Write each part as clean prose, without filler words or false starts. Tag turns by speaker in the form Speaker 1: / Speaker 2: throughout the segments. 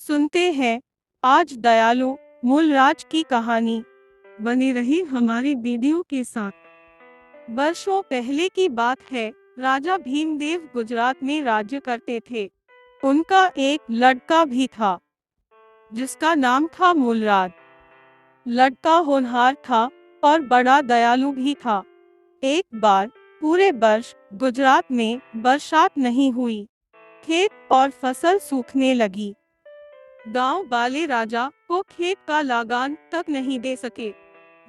Speaker 1: सुनते हैं आज दयालु मूलराज की कहानी। बनी रही हमारी वीडियो के साथ। वर्षों पहले की बात है। राजा भीमदेव गुजरात में राज्य करते थे। उनका एक लड़का भी था जिसका नाम था मूलराज। लड़का होनहार था और बड़ा दयालु भी था। एक बार पूरे वर्ष गुजरात में बरसात नहीं हुई। खेत और फसल सूखने लगी। गांव वाले राजा को खेत का लागान तक नहीं दे सके।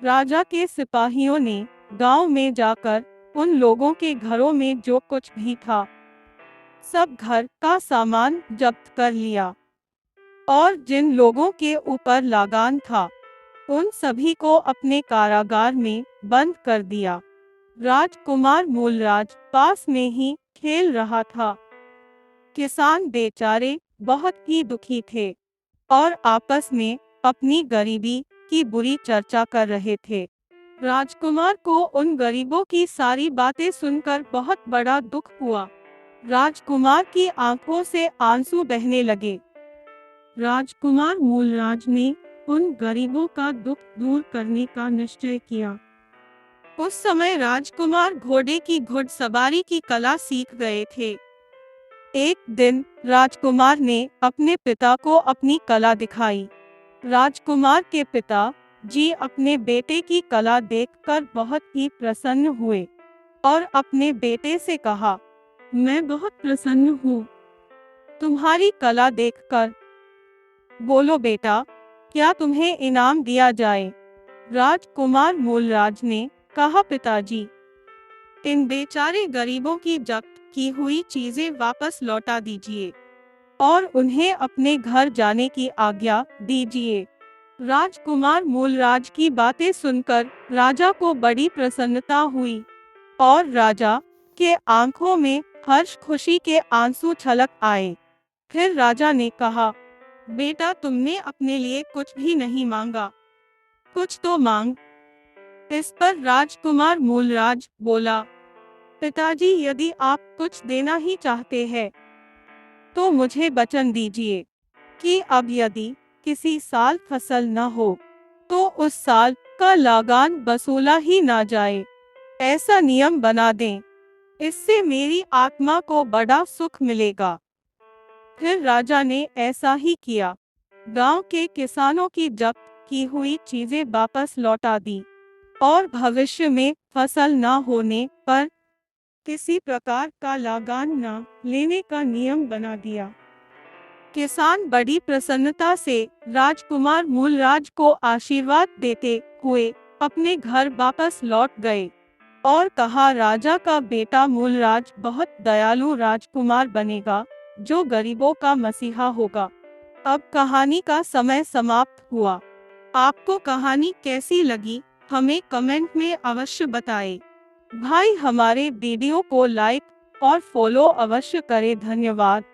Speaker 1: राजा के सिपाहियों ने गांव में जाकर उन लोगों के घरों में जो कुछ भी था सब घर का सामान जब्त कर लिया और जिन लोगों के ऊपर लागान था उन सभी को अपने कारागार में बंद कर दिया। राजकुमार मूलराज पास में ही खेल रहा था। किसान बेचारे बहुत ही दुखी थे और आपस में अपनी गरीबी की बुरी चर्चा कर रहे थे। राजकुमार को उन गरीबों की सारी बातें सुनकर बहुत बड़ा दुख हुआ। राजकुमार की आंखों से आंसू बहने लगे। राजकुमार मूलराज ने उन गरीबों का दुख दूर करने का निश्चय किया। उस समय राजकुमार घोड़े की घुड़सवारी की कला सीख गए थे। एक दिन राजकुमार ने अपने पिता को अपनी कला दिखाई। राजकुमार के पिता जी अपने बेटे की कला देखकर बहुत ही प्रसन्न हुए और अपने बेटे से कहा, मैं बहुत प्रसन्न हूँ तुम्हारी कला देखकर। बोलो बेटा, क्या तुम्हें इनाम दिया जाए? राजकुमार मूलराज ने कहा, पिताजी, इन बेचारे गरीबों की जब्त की हुई चीजें वापस लौटा दीजिए और उन्हें अपने घर जाने की आज्ञा दीजिए। राजकुमार मूलराज की बातें सुनकर राजा को बड़ी प्रसन्नता हुई और राजा के आंखों में हर्ष खुशी के आंसू छलक आए। फिर राजा ने कहा, बेटा, तुमने अपने लिए कुछ भी नहीं मांगा, कुछ तो मांग। इस पर राजकुमार मूलराज बोला, पिताजी, यदि आप कुछ देना ही चाहते हैं तो मुझे वचन दीजिए कि अब यदि किसी साल फसल न हो तो उस साल का लागान वसूला ही ना जाए। ऐसा नियम बना दें, इससे मेरी आत्मा को बड़ा सुख मिलेगा। फिर राजा ने ऐसा ही किया। गांव के किसानों की जब्त की हुई चीजें वापस लौटा दी और भविष्य में फसल न होने पर किसी प्रकार का लागान न लेने का नियम बना दिया। किसान बड़ी प्रसन्नता से राजकुमार मूलराज को आशीर्वाद देते हुए अपने घर वापस लौट गए और कहा, राजा का बेटा मूलराज बहुत दयालु राजकुमार बनेगा जो गरीबों का मसीहा होगा। अब कहानी का समय समाप्त हुआ। आपको कहानी कैसी लगी हमें कमेंट में अवश्य बताएं। भाई, हमारे वीडियो को लाइक और फॉलो अवश्य करें। धन्यवाद।